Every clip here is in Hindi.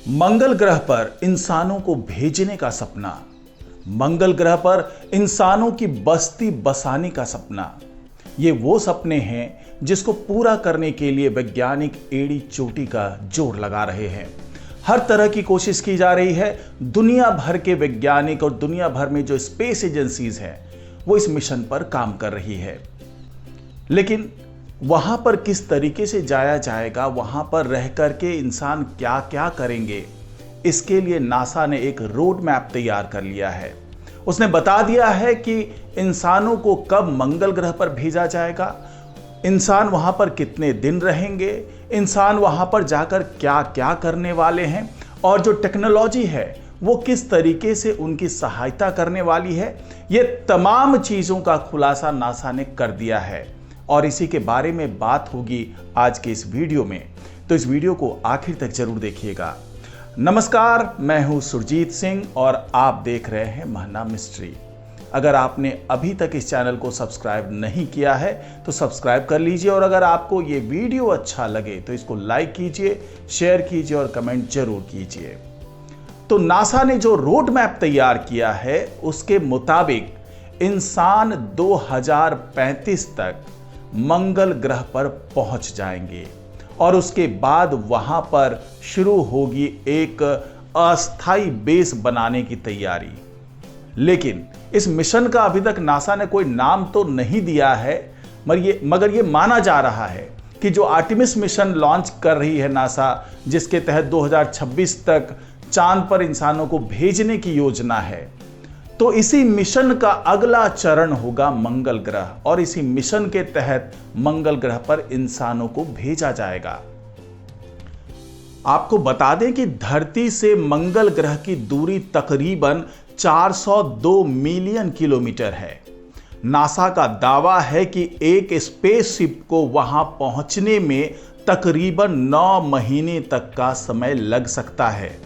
मंगल ग्रह पर इंसानों को भेजने का सपना, मंगल ग्रह पर इंसानों की बस्ती बसाने का सपना, ये वो सपने हैं जिसको पूरा करने के लिए वैज्ञानिक एड़ी चोटी का जोर लगा रहे हैं। हर तरह की कोशिश की जा रही है। दुनिया भर के वैज्ञानिक और दुनिया भर में जो स्पेस एजेंसीज हैं वो इस मिशन पर काम कर रही है। लेकिन वहां पर किस तरीके से जाया जाएगा, वहां पर रह करके इंसान क्या क्या करेंगे, इसके लिए नासा ने एक रोड मैप तैयार कर लिया है। उसने बता दिया है कि इंसानों को कब मंगल ग्रह पर भेजा जाएगा, इंसान वहां पर कितने दिन रहेंगे, इंसान वहां पर जाकर क्या क्या करने वाले हैं और जो टेक्नोलॉजी है वो किस तरीके से उनकी सहायता करने वाली है। ये तमाम चीज़ों का खुलासा नासा ने कर दिया है और इसी के बारे में बात होगी आज के इस वीडियो में, तो इस वीडियो को आखिर तक जरूर देखिएगा। नमस्कार, मैं हूं सुरजीत सिंह और आप देख रहे हैं महना मिस्ट्री। अगर आपने अभी तक इस चैनल को सब्सक्राइब नहीं किया है तो सब्सक्राइब कर लीजिए और अगर आपको ये वीडियो अच्छा लगे तो इसको लाइक कीजिए, शेयर कीजिए और कमेंट जरूर कीजिए। तो नासा ने जो रोड मैप तैयार किया है उसके मुताबिक इंसान 2035 तक मंगल ग्रह पर पहुंच जाएंगे और उसके बाद वहां पर शुरू होगी एक अस्थायी बेस बनाने की तैयारी। लेकिन इस मिशन का अभी तक नासा ने कोई नाम तो नहीं दिया है, मगर ये माना जा रहा है कि जो आर्टेमिस मिशन लॉन्च कर रही है नासा, जिसके तहत 2026 तक चांद पर इंसानों को भेजने की योजना है, तो इसी मिशन का अगला चरण होगा मंगल ग्रह और इसी मिशन के तहत मंगल ग्रह पर इंसानों को भेजा जाएगा। आपको बता दें कि धरती से मंगल ग्रह की दूरी तकरीबन 402 मिलियन किलोमीटर है। नासा का दावा है कि एक स्पेसशिप को वहां पहुंचने में तकरीबन 9 महीने तक का समय लग सकता है।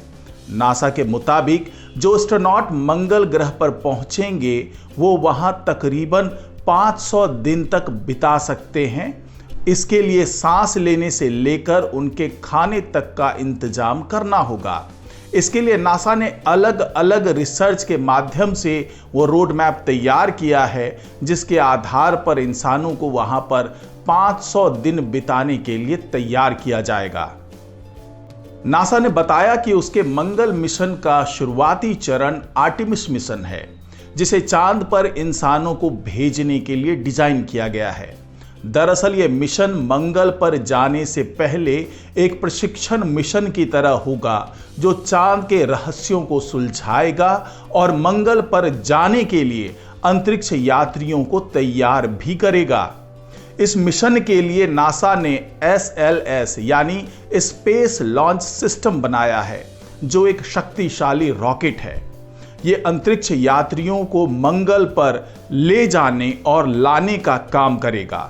नासा के मुताबिक जो एस्ट्रोनॉट मंगल ग्रह पर पहुंचेंगे वो वहां तकरीबन 500 दिन तक बिता सकते हैं। इसके लिए सांस लेने से लेकर उनके खाने तक का इंतजाम करना होगा। इसके लिए नासा ने अलग अलग रिसर्च के माध्यम से वो रोड मैप तैयार किया है, जिसके आधार पर इंसानों को वहां पर 500 दिन बिताने के लिए तैयार किया जाएगा। नासा ने बताया कि उसके मंगल मिशन का शुरुआती चरण आर्टेमिस मिशन है, जिसे चांद पर इंसानों को भेजने के लिए डिजाइन किया गया है। दरअसल यह मिशन मंगल पर जाने से पहले एक प्रशिक्षण मिशन की तरह होगा, जो चांद के रहस्यों को सुलझाएगा और मंगल पर जाने के लिए अंतरिक्ष यात्रियों को तैयार भी करेगा। इस मिशन के लिए नासा ने SLS यानी स्पेस लॉन्च सिस्टम बनाया है, जो एक शक्तिशाली रॉकेट है। ये अंतरिक्ष यात्रियों को मंगल पर ले जाने और लाने का काम करेगा।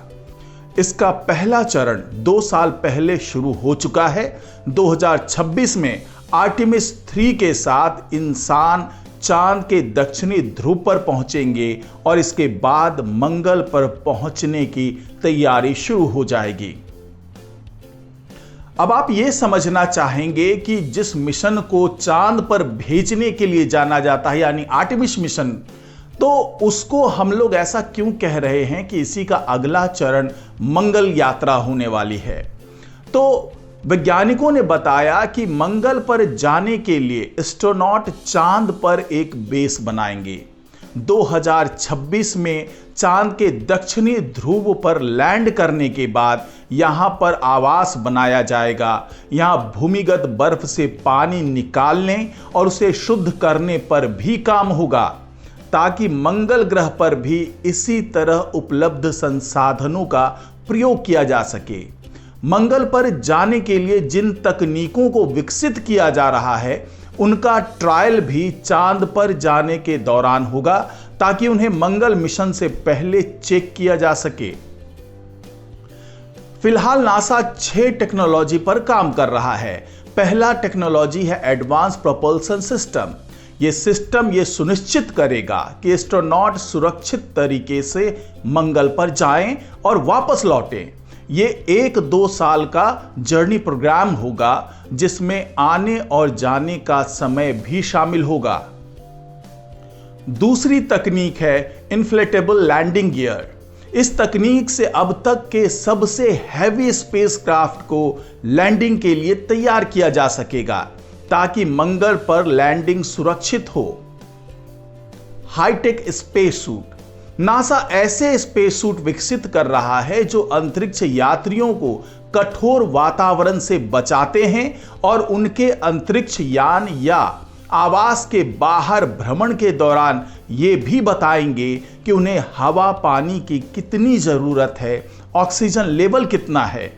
इसका पहला चरण 2 साल पहले शुरू हो चुका है। 2026 में आर्टेमिस 3 के साथ इंसान चांद के दक्षिणी ध्रुव पर पहुंचेंगे और इसके बाद मंगल पर पहुंचने की तैयारी शुरू हो जाएगी। अब आप यह समझना चाहेंगे कि जिस मिशन को चांद पर भेजने के लिए जाना जाता है यानी आर्टेमिस मिशन, तो उसको हम लोग ऐसा क्यों कह रहे हैं कि इसी का अगला चरण मंगल यात्रा होने वाली है? तो वैज्ञानिकों ने बताया कि मंगल पर जाने के लिए एस्ट्रोनॉट चांद पर एक बेस बनाएंगे। 2026 में चांद के दक्षिणी ध्रुव पर लैंड करने के बाद यहां पर आवास बनाया जाएगा। यहां भूमिगत बर्फ से पानी निकालने और उसे शुद्ध करने पर भी काम होगा, ताकि मंगल ग्रह पर भी इसी तरह उपलब्ध संसाधनों का प्रयोग किया जा सके। मंगल पर जाने के लिए जिन तकनीकों को विकसित किया जा रहा है उनका ट्रायल भी चांद पर जाने के दौरान होगा, ताकि उन्हें मंगल मिशन से पहले चेक किया जा सके। फिलहाल नासा 6 टेक्नोलॉजी पर काम कर रहा है। पहला टेक्नोलॉजी है एडवांस प्रोपल्सन सिस्टम। यह सिस्टम यह सुनिश्चित करेगा कि एस्ट्रोनॉट सुरक्षित तरीके से मंगल पर जाएं और वापस लौटें। ये 1-2 साल का जर्नी प्रोग्राम होगा जिसमें आने और जाने का समय भी शामिल होगा। दूसरी तकनीक है इन्फ्लेटेबल लैंडिंग गियर। इस तकनीक से अब तक के सबसे हैवी स्पेसक्राफ्ट को लैंडिंग के लिए तैयार किया जा सकेगा ताकि मंगल पर लैंडिंग सुरक्षित हो। Hi-tech space suit. नासा ऐसे स्पेस सूट विकसित कर रहा है जो अंतरिक्ष यात्रियों को कठोर वातावरण से बचाते हैं और उनके अंतरिक्ष यान या आवास के बाहर भ्रमण के दौरान ये भी बताएंगे कि उन्हें हवा पानी की कितनी जरूरत है, ऑक्सीजन लेवल कितना है।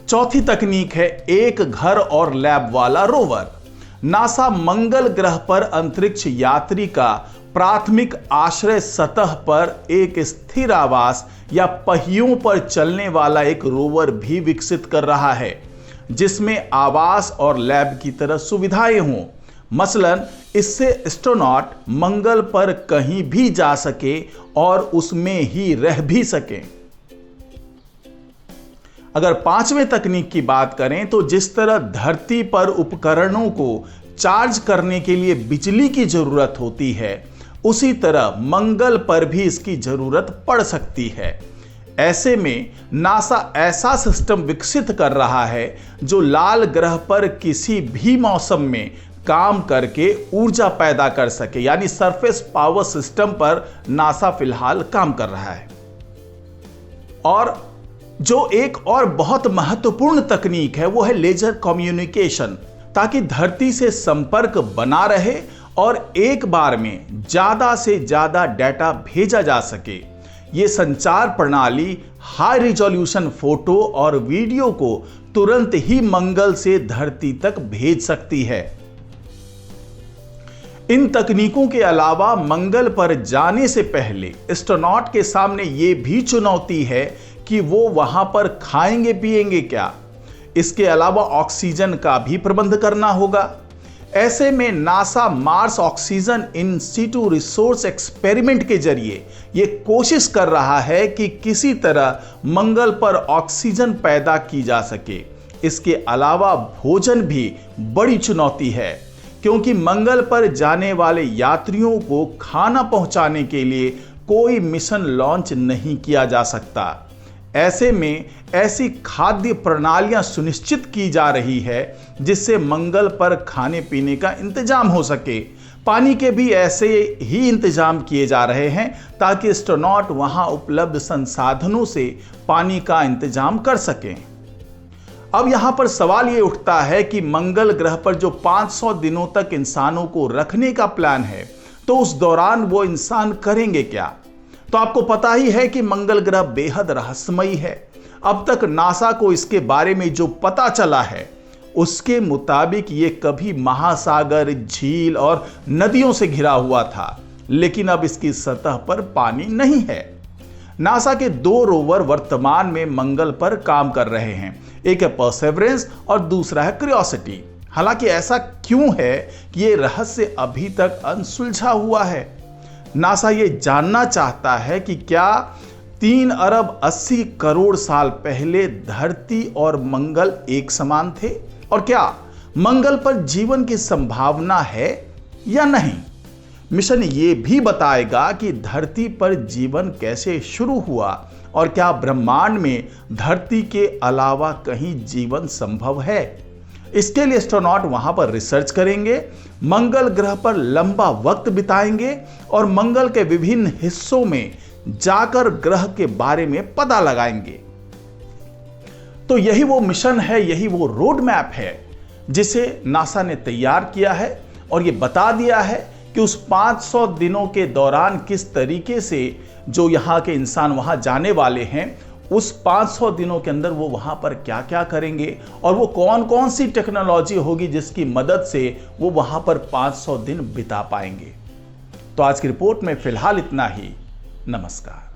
चौथी तकनीक है एक घर और लैब वाला रोवर। नासा मंगल ग्रह पर अंतरिक्ष यात्री का प्राथमिक आश्रय सतह पर एक स्थिर आवास या पहियों पर चलने वाला एक रोवर भी विकसित कर रहा है जिसमें आवास और लैब की तरह सुविधाएं हों। मसलन इससे एस्ट्रोनॉट मंगल पर कहीं भी जा सके और उसमें ही रह भी सके। अगर पांचवें तकनीक की बात करें तो जिस तरह धरती पर उपकरणों को चार्ज करने के लिए बिजली की जरूरत होती है, उसी तरह मंगल पर भी इसकी जरूरत पड़ सकती है। ऐसे में नासा ऐसा सिस्टम विकसित कर रहा है जो लाल ग्रह पर किसी भी मौसम में काम करके ऊर्जा पैदा कर सके, यानी सरफेस पावर सिस्टम पर नासा फिलहाल काम कर रहा है। और जो एक और बहुत महत्वपूर्ण तकनीक है वो है लेजर कम्युनिकेशन, ताकि धरती से संपर्क बना रहे और एक बार में ज्यादा से ज्यादा डेटा भेजा जा सके। ये संचार प्रणाली हाई रिजोल्यूशन फोटो और वीडियो को तुरंत ही मंगल से धरती तक भेज सकती है। इन तकनीकों के अलावा मंगल पर जाने से पहले एस्ट्रोनॉट के सामने ये भी चुनौती है कि वो वहां पर खाएंगे पिएंगे क्या। इसके अलावा ऑक्सीजन का भी प्रबंध करना होगा। ऐसे में NASA Mars oxygen in situ resource experiment के जरिए ये कोशिश कर रहा है कि किसी तरह मंगल पर ऑक्सीजन पैदा की जा सके। इसके अलावा भोजन भी बड़ी चुनौती है क्योंकि मंगल पर जाने वाले यात्रियों को खाना पहुंचाने के लिए कोई मिशन लॉन्च नहीं किया जा सकता। ऐसे में ऐसी खाद्य प्रणालियां सुनिश्चित की जा रही है जिससे मंगल पर खाने पीने का इंतजाम हो सके। पानी के भी ऐसे ही इंतजाम किए जा रहे हैं ताकि एस्ट्रोनॉट वहां उपलब्ध संसाधनों से पानी का इंतजाम कर सकें। अब यहां पर सवाल ये उठता है कि मंगल ग्रह पर जो 500 दिनों तक इंसानों को रखने का प्लान है, तो उस दौरान वो इंसान करेंगे क्या। तो आपको पता ही है कि मंगल ग्रह बेहद रहस्यमयी है। अब तक नासा को इसके बारे में जो पता चला है उसके मुताबिक ये कभी महासागर, झील और नदियों से घिरा हुआ था, लेकिन अब इसकी सतह पर पानी नहीं है। नासा के 2 रोवर वर्तमान में मंगल पर काम कर रहे हैं, एक है परसेवरेंस और दूसरा है क्यूरियोसिटी। हालांकि ऐसा क्यों है कि ये रहस्य अभी तक अनसुलझा हुआ है। नासा ये जानना चाहता है कि क्या 3 अरब 80 करोड़ साल पहले धरती और मंगल एक समान थे, और क्या मंगल पर जीवन की संभावना है या नहीं। मिशन ये भी बताएगा कि धरती पर जीवन कैसे शुरू हुआ और क्या ब्रह्मांड में धरती के अलावा कहीं जीवन संभव है। इसके लिए एस्ट्रोनॉट वहां पर रिसर्च करेंगे, मंगल ग्रह पर लंबा वक्त बिताएंगे और मंगल के विभिन्न हिस्सों में जाकर ग्रह के बारे में पता लगाएंगे। तो यही वो मिशन है, यही वो रोड मैप है जिसे नासा ने तैयार किया है और ये बता दिया है कि उस 500 दिनों के दौरान किस तरीके से जो यहाँ के इंसान वहां जाने वाले हैं, उस 500 दिनों के अंदर वो वहां पर क्या क्या करेंगे और वो कौन कौन सी टेक्नोलॉजी होगी जिसकी मदद से वो वहां पर 500 दिन बिता पाएंगे। तो आज की रिपोर्ट में फिलहाल इतना ही। नमस्कार।